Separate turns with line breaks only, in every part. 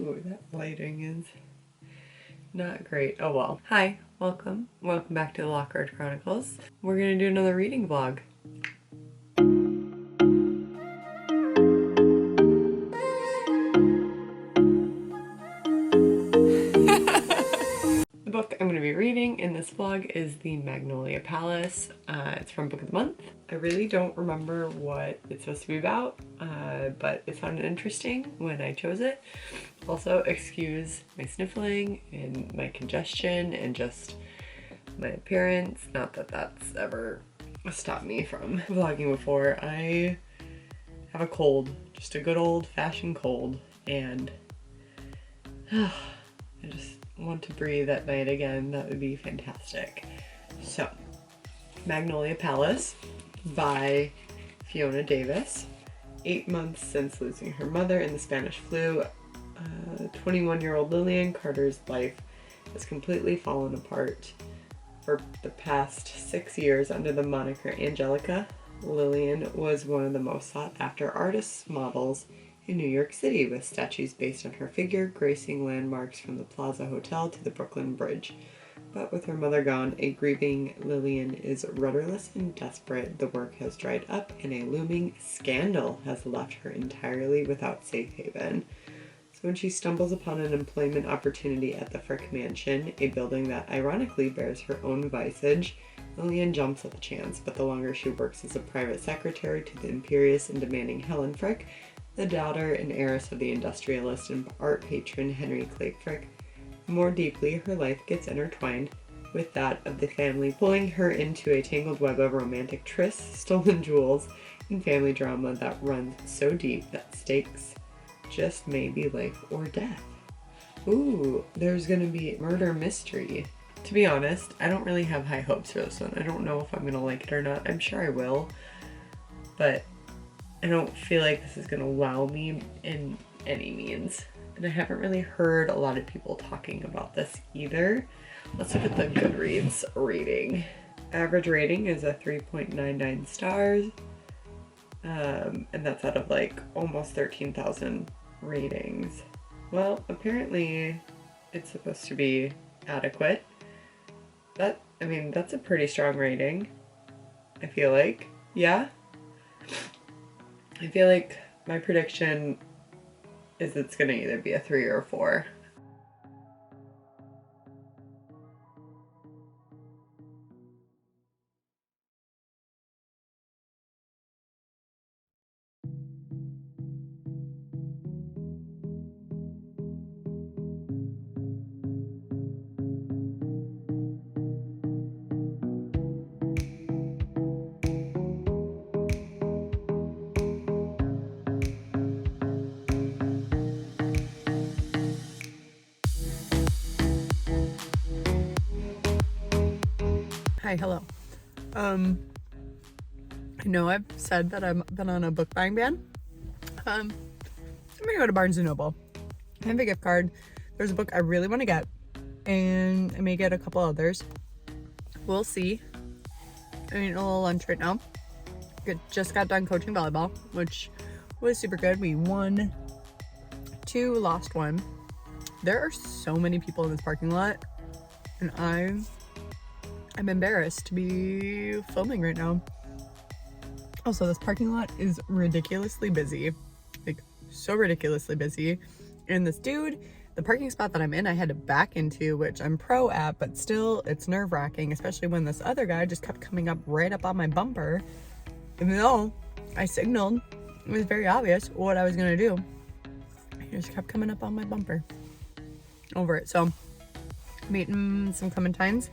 Ooh, that lighting is not great. Oh well. Hi, welcome. Welcome back to the Lockhart Chronicles. We're gonna do another reading vlog. The book I'm going to be reading in this vlog is The Magnolia Palace. It's from Book of the Month. I really don't remember what it's supposed to be about, but it sounded interesting when I chose it. Also, excuse my sniffling and my congestion and just my appearance. Not that that's ever stopped me from vlogging before. I have a cold, just a good old-fashioned cold, and I just want to breathe at night again. That would be fantastic. So, Magnolia Palace by Fiona Davis. 8 months since losing her mother in the Spanish flu, 21-year-old Lillian Carter's life has completely fallen apart. For the past 6 years under the moniker Angelica, Lillian was one of the most sought-after artists models in New York City, with statues based on her figure gracing landmarks from the Plaza Hotel to the Brooklyn Bridge. But with her mother gone, a grieving Lillian is rudderless and desperate. The work has dried up, and a looming scandal has left her entirely without safe haven. So when she stumbles upon an employment opportunity at the Frick Mansion, a building that ironically bears her own visage, Lillian jumps at the chance. But the longer she works as a private secretary to the imperious and demanding Helen Frick, the daughter and heiress of the industrialist and art patron Henry Clay Frick, the more deeply her life gets intertwined with that of the family, pulling her into a tangled web of romantic trysts, stolen jewels, and family drama that runs so deep that stakes just may be life or death. Ooh, there's gonna be murder mystery. To be honest, I don't really have high hopes for this one. I don't know if I'm gonna like it or not. I'm sure I will, but I don't feel like this is gonna wow me in any means. And I haven't really heard a lot of people talking about this either. Let's look at the Goodreads rating. Average rating is a 3.99 stars. And that's out of like almost 13,000 ratings. Well, apparently it's supposed to be adequate. That's a pretty strong rating, I feel like. Yeah? I feel like my prediction is it's gonna either be a 3 or a 4. Hi, hello. I know I've said that I've been on a book buying ban. I'm gonna go to Barnes & Noble. I have a gift card. There's a book I really want to get, and I may get a couple others. We'll see. I'm eating a little lunch right now. Just got done coaching volleyball, which was super good. We won 2, lost 1. There are so many people in this parking lot, and I'm embarrassed to be filming right now. Also, this parking lot is ridiculously busy, like so ridiculously busy. And this dude, the parking spot that I'm in, I had to back into, which I'm pro at, but still it's nerve-wracking, especially when this other guy just kept coming up right up on my bumper. Even though I signaled, it was very obvious what I was gonna do. He just kept coming up on my bumper over it. So I'm eating some clementines.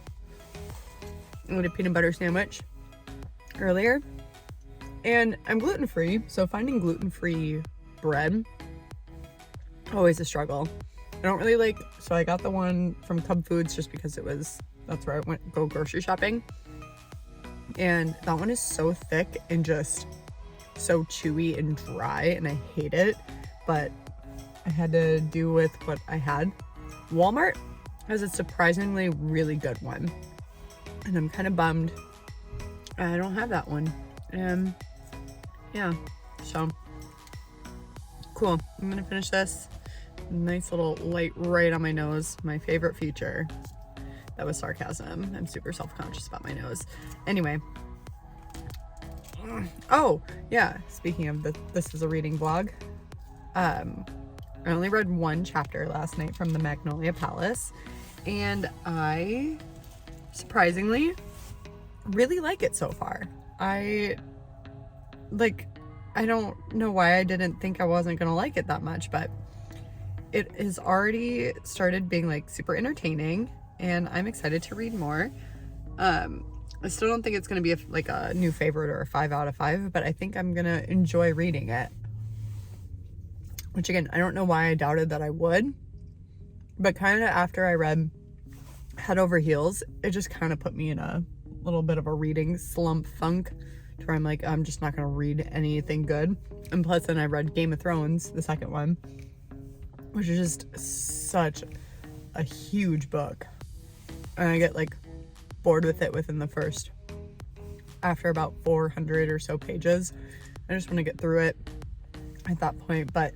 I ate a peanut butter sandwich earlier, and I'm gluten-free, so finding gluten-free bread, always a struggle. I don't really like, so I got the one from Cub Foods just because that's where I go grocery shopping, and that one is so thick and just so chewy and dry, and I hate it, but I had to do with what I had. Walmart has a surprisingly really good one, and I'm kind of bummed I don't have that one. Yeah, so cool. I'm gonna finish this,
Nice little light right on my nose. My favorite feature. That was sarcasm. I'm super self-conscious about my nose. Anyway. Oh, yeah. Speaking of this is a reading vlog. I only read one chapter last night from the Magnolia Palace, and I surprisingly really like it so far. I don't know why I didn't think I wasn't gonna like it that much, but it has already started being like super entertaining, and I'm excited to read more. I still don't think it's gonna be a new favorite or a 5 out of 5, but I think I'm gonna enjoy reading it. Which again, I don't know why I doubted that I would, but kind of after I read Head Over Heels, it just kind of put me in a little bit of a reading slump funk to where I'm like, I'm just not gonna read anything good. And plus then I read Game of Thrones, the second one, which is just such a huge book. And I get like bored with it within the first, after about 400 or so pages. I just want to get through it at that point, but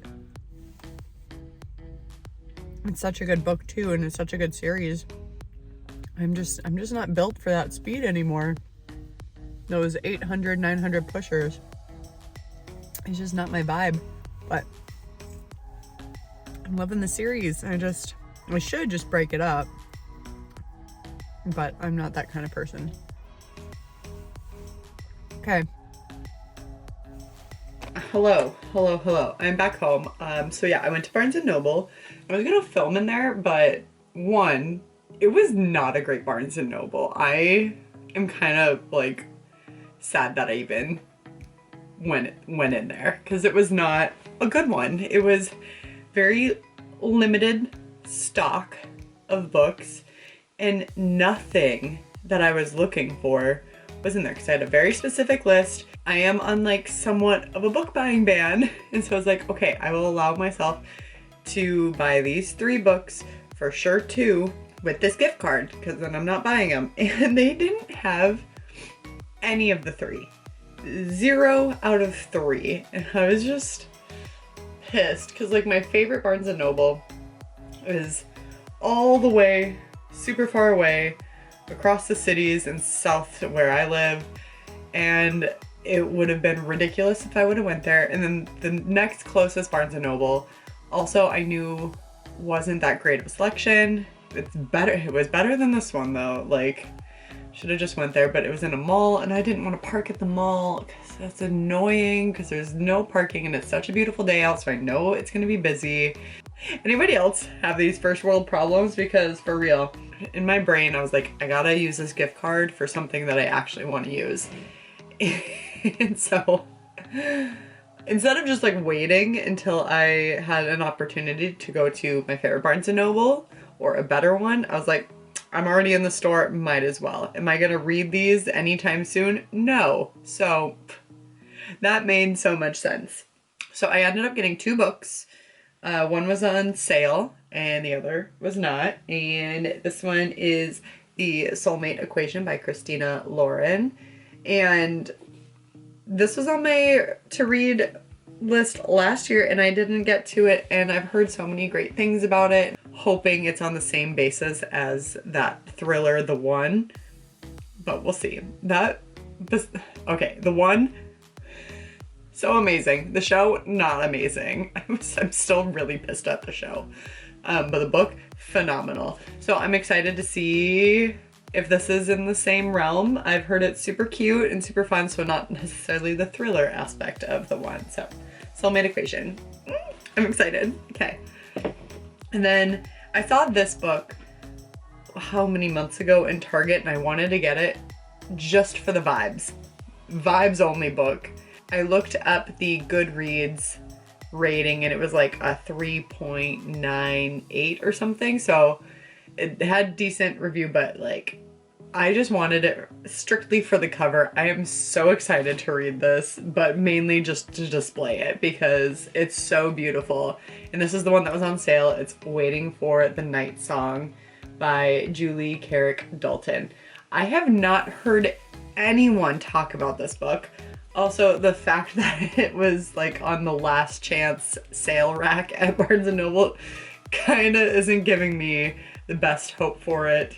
it's such a good book too, and it's such a good series. I'm just not built for that speed anymore. Those 800, 900 pushers. It's just not my vibe, but I'm loving the series. I should just break it up, but I'm not that kind of person. Okay.
Hello. I'm back home. So yeah, I went to Barnes & Noble. I was gonna film in there, but one, it was not a great Barnes & Noble. I am kind of like sad that I even went in there, because it was not a good one. It was very limited stock of books, and nothing that I was looking for was in there, because I had a very specific list. I am on like somewhat of a book buying ban, and so I was like, okay, I will allow myself to buy these 3 books, for sure 2, with this gift card, because then I'm not buying them. And they didn't have any of the 3. 0 out of 3. And I was just pissed, because like my favorite Barnes & Noble is all the way super far away across the cities and south to where I live, and it would have been ridiculous if I would have went there. And then the next closest Barnes & Noble, also I knew wasn't that great of a selection. It was better than this one though. Like, should have just went there, but it was in a mall, and I didn't want to park at the mall because that's annoying, because there's no parking and it's such a beautiful day out, so I know it's gonna be busy. Anybody else have these first world problems? Because for real, in my brain I was like, I gotta use this gift card for something that I actually want to use. And so instead of just like waiting until I had an opportunity to go to my favorite Barnes & Noble or a better one, I was like, I'm already in the store, might as well. Am I gonna read these anytime soon? No. So that made so much sense. So I ended up getting 2 books. One was on sale and the other was not. And this one is The Soulmate Equation by Christina Lauren. And this was on my to read list last year, and I didn't get to it, and I've heard so many great things about it, hoping it's on the same basis as that thriller, The One, but we'll see. Okay, The One, so amazing. The show, not amazing. I'm still really pissed at the show. But the book, phenomenal. So I'm excited to see if this is in the same realm. I've heard it's super cute and super fun, so not necessarily the thriller aspect of The One. So, Soulmate Equation. I'm excited. Okay. And then I saw this book how many months ago in Target, and I wanted to get it just for the vibes. Vibes only book. I looked up the Goodreads rating, and it was like a 3.98 or something. So it had decent review, but like, I just wanted it strictly for the cover. I am so excited to read this, but mainly just to display it because it's so beautiful. And this is the one that was on sale. It's Waiting for the Night Song by Julie Carrick Dalton. I have not heard anyone talk about this book Also, the fact that it was like on the last chance sale rack at Barnes & Noble kind of isn't giving me the best hope for it.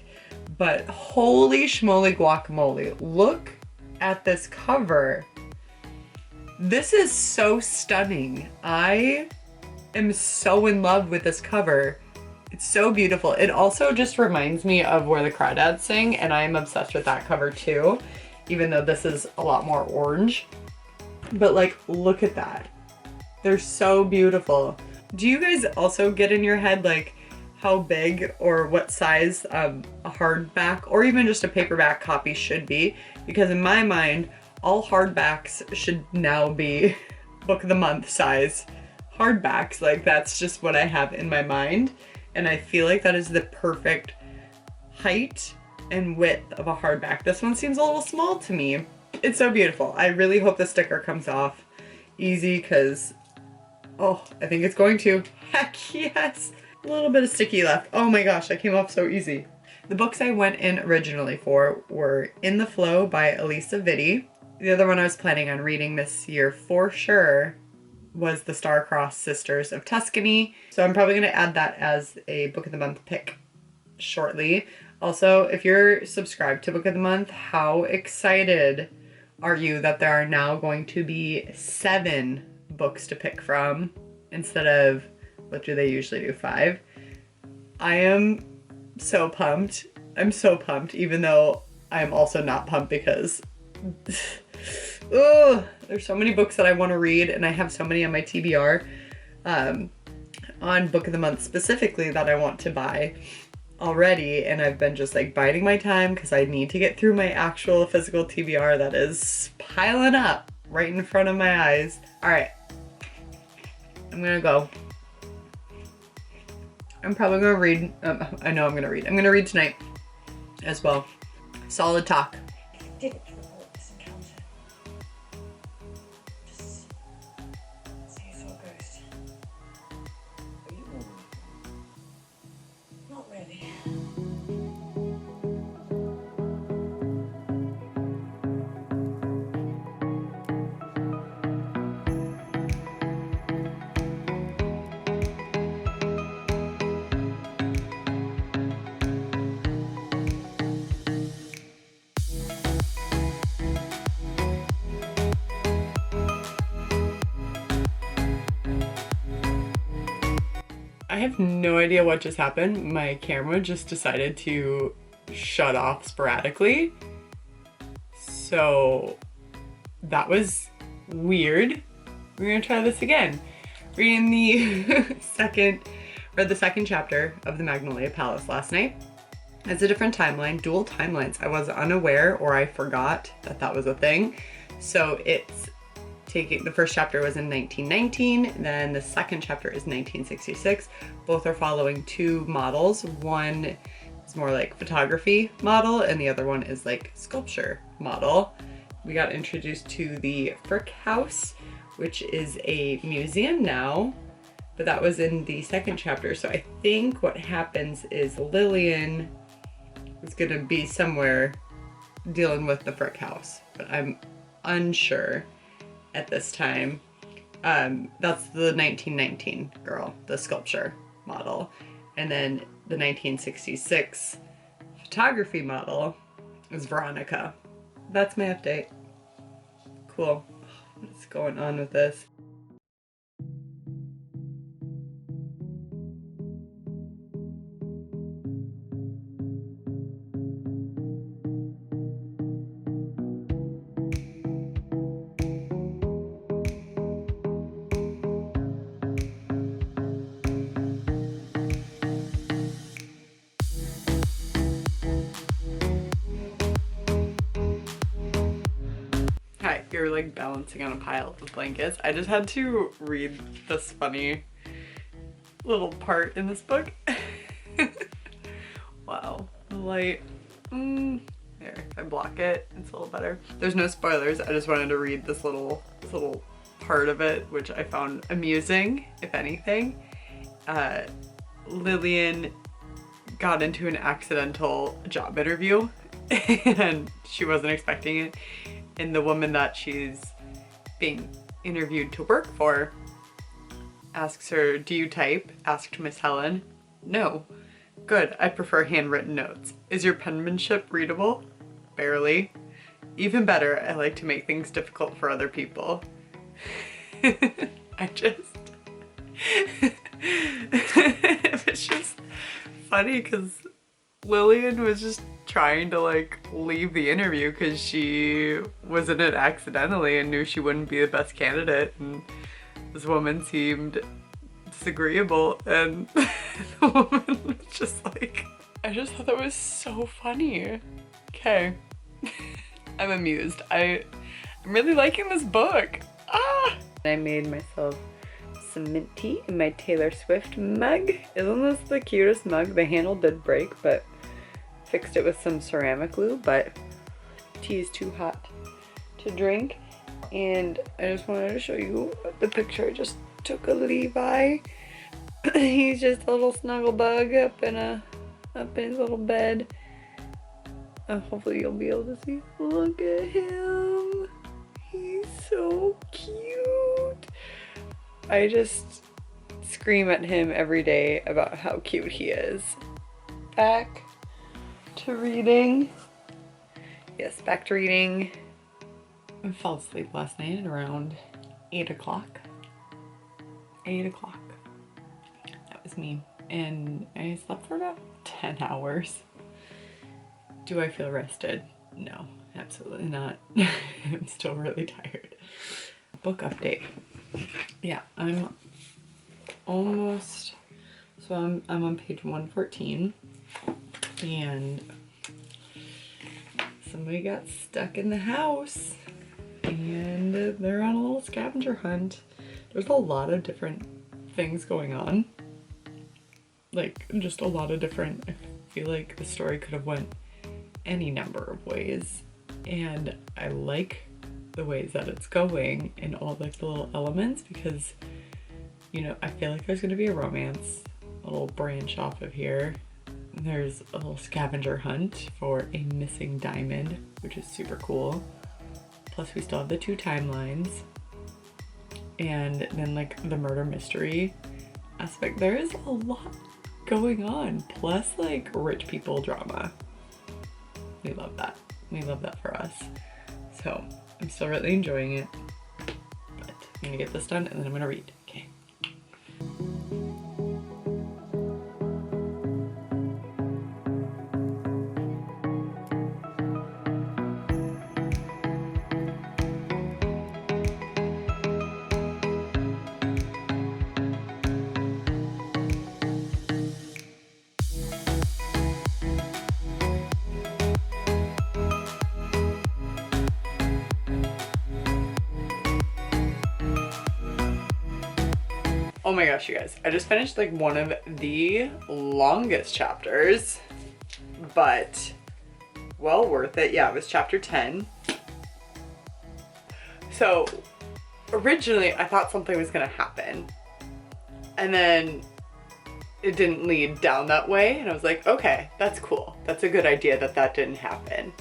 But holy schmoly guacamole, look at this cover. This is so stunning. I am so in love with this cover. It's so beautiful. It also just reminds me of Where the Crawdads Sing, and I am obsessed with that cover too, even though this is a lot more orange. But like, look at that. They're so beautiful. Do you guys also get in your head like how big or what size a hardback or even just a paperback copy should be? Because in my mind, all hardbacks should now be book of the month size hardbacks. Like, that's just what I have in my mind. And I feel like that is the perfect height and width of a hardback. This one seems a little small to me. It's so beautiful. I really hope the sticker comes off easy because, oh, I think it's going to. Heck yes. A little bit of sticky left. Oh my gosh, that came off so easy. The books I went in originally for were In the Flow by Elisa Vitti. The other one I was planning on reading this year for sure was The Star-Crossed Sisters of Tuscany. So I'm probably going to add that as a book of the month pick shortly. Also, if you're subscribed to Book of the Month, how excited are you that there are now going to be 7 books to pick from instead of, what do they usually do, 5? I am so pumped. I'm so pumped, even though I'm also not pumped because oh, there's so many books that I want to read, and I have so many on my TBR on Book of the Month specifically that I want to buy already, and I've been just like biding my time because I need to get through my actual physical TBR that is piling up right in front of my eyes. All right, I'm gonna go. I'm probably gonna read. I know I'm gonna read. I'm gonna read tonight as well. Solid talk.
Didn't report this encounter. Just say you saw a ghost. Are you warm? Not really.
I have no idea what just happened. My camera just decided to shut off sporadically. So that was weird. We're gonna try this again. Reading the the second chapter of the Magnolia Palace last night. It's a different timeline, dual timelines. I was unaware, or I forgot that that was a thing. So it's the first chapter was in 1919, then the second chapter is 1966. Both are following 2 models. One is more like photography model, and the other one is like sculpture model. We got introduced to the Frick House, which is a museum now, but that was in the second chapter. So I think what happens is Lillian is gonna be somewhere dealing with the Frick House, but I'm unsure at this time. That's the 1919 girl, the sculpture model. And then the 1966 photography model is Veronica. That's my update. Cool. What's going on with this? Hi, you're like balancing on a pile of blankets. I just had to read this funny little part in this book. Wow, the light. There, if I block it, it's a little better. There's no spoilers. I just wanted to read this little part of it, which I found amusing, if anything. Lillian got into an accidental job interview and she wasn't expecting it. And the woman that she's being interviewed to work for. Asks her, do you type? Asked Miss Helen. No. Good, I prefer handwritten notes. Is your penmanship readable? Barely. Even better, I like to make things difficult for other people. It's just funny because Lillian was just trying to like leave the interview because she was in it accidentally and knew she wouldn't be the best candidate, and this woman seemed disagreeable, and the woman was just like, I just thought that was so funny. Okay. I'm amused. I'm really liking this book. Ah! I made myself some mint tea in my Taylor Swift mug. Isn't this the cutest mug? The handle did break, but fixed it with some ceramic glue, but tea is too hot to drink. And I just wanted to show you the picture I just took of Levi. He's just a little snuggle bug up in his little bed. Hopefully you'll be able to see. Look at him. He's so cute. I just scream at him every day about how cute he is. Back to reading. Yes, back to reading. I fell asleep last night at around 8 o'clock. 8 o'clock. That was me. And I slept for about 10 hours. Do I feel rested? No, absolutely not. I'm still really tired. Book update. Yeah, I'm almost, so I'm on page 114, and somebody got stuck in the house and they're on a little scavenger hunt. There's a lot of different things going on. Like, just a lot of different, I feel like the story could have went any number of ways, and I like the ways that it's going and all like the little elements, because, you know, I feel like there's gonna be a romance, a little branch off of here. There's a little scavenger hunt for a missing diamond, which is super cool. Plus we still have the 2 timelines, and then like the murder mystery aspect. There is a lot going on, plus like rich people drama. We love that. We love that for us. So I'm still really enjoying it, but I'm gonna get this done and then I'm gonna read. Okay. Oh my gosh, you guys, I just finished like one of the longest chapters, but well worth it. Yeah, it was chapter 10. So originally I thought something was gonna happen, and then it didn't lead down that way, and I was like, okay, that's cool. That's a good idea that that didn't happen.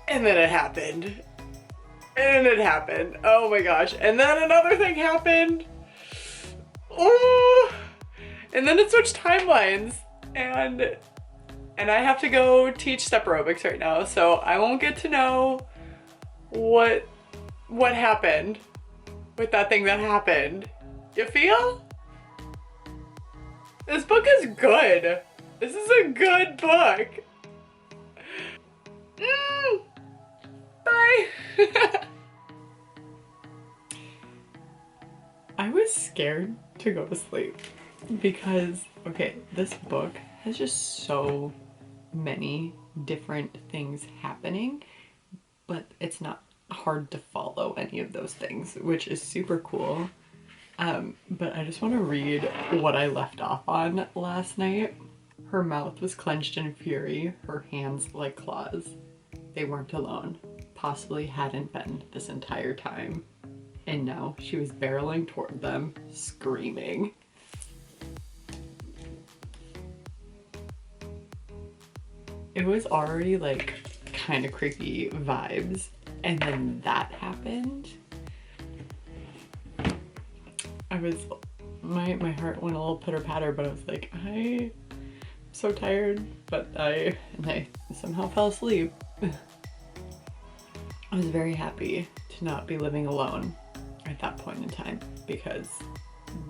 And then it happened. And it happened. Oh my gosh. And then another thing happened. Oh! And then it switched timelines. And I have to go teach step aerobics right now, so I won't get to know what happened with that thing that happened. You feel? This book is good. This is a good book. Bye. I was scared to go to sleep because, okay, this book has just so many different things happening, but it's not hard to follow any of those things, which is super cool. But I just want to read what I left off on last night. Her mouth was clenched in fury, her hands like claws. They weren't alone. Possibly hadn't been this entire time. And now she was barreling toward them, screaming. It was already like kind of creepy vibes, And then that happened. My heart went a little pitter patter, but I was like, I'm so tired, but I somehow fell asleep. I was very happy to not be living alone at that point in time because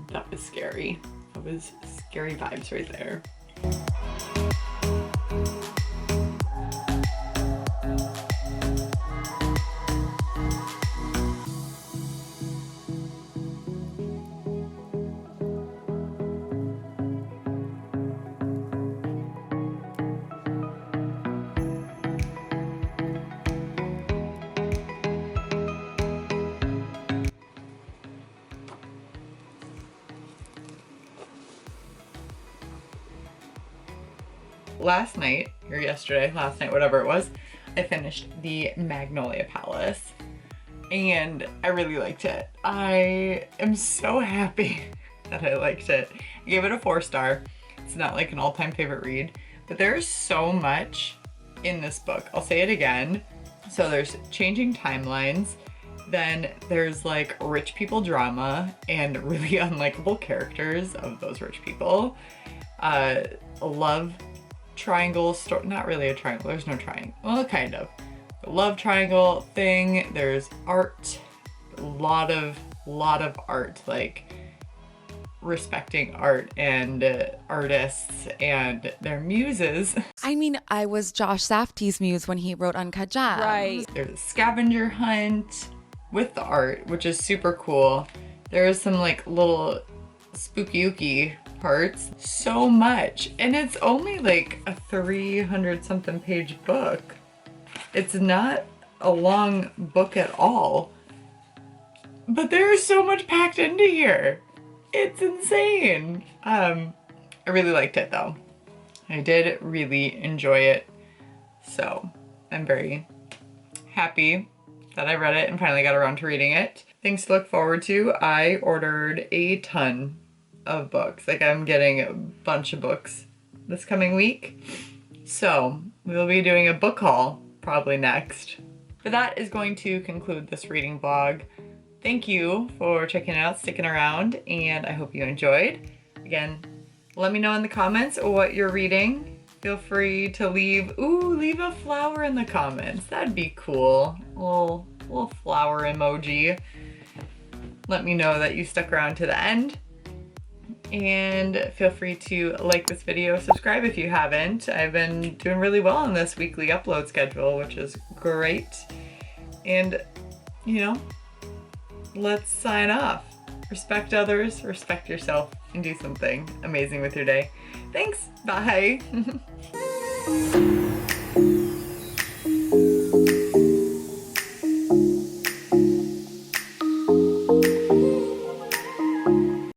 that was scary. That was scary vibes right there. Last night, or yesterday, last night, whatever it was, I finished the Magnolia Palace and I really liked it. I am so happy that I liked it. I gave it a 4-star. It's not like an all-time favorite read, but there's so much in this book. I'll say it again. So there's changing timelines, then there's like rich people drama and really unlikable characters of those rich people. A love triangle story, not really a triangle, there's no triangle, well, kind of. A love triangle thing, there's art, a lot of art, like respecting art and artists and their muses.
I mean, I was Josh Safdie's muse when he wrote Uncut Gems.
Right.
There's a scavenger hunt with the art, which is super cool. There's some like little spooky-ooky parts, so much, and it's only like a 300 something page book. It's not a long book at all, but there's so much packed into here. It's insane. I really liked it though. I did really enjoy it, so I'm very happy that I read it and finally got around to reading it. Things to look forward to. I ordered a ton of books. Like I'm getting a bunch of books this coming week. So we'll be doing a book haul probably next. But that is going to conclude this reading vlog. Thank you for checking it out, sticking around, and I hope you enjoyed. Again, let me know in the comments what you're reading. Feel free to leave a flower in the comments. That'd be cool. Little flower emoji. Let me know that you stuck around to the end. And feel free to like this video, subscribe if you haven't. I've been doing really well on this weekly upload schedule, which is great. And, you know, let's sign off. Respect others, respect yourself, and do something amazing with your day. Thanks, bye.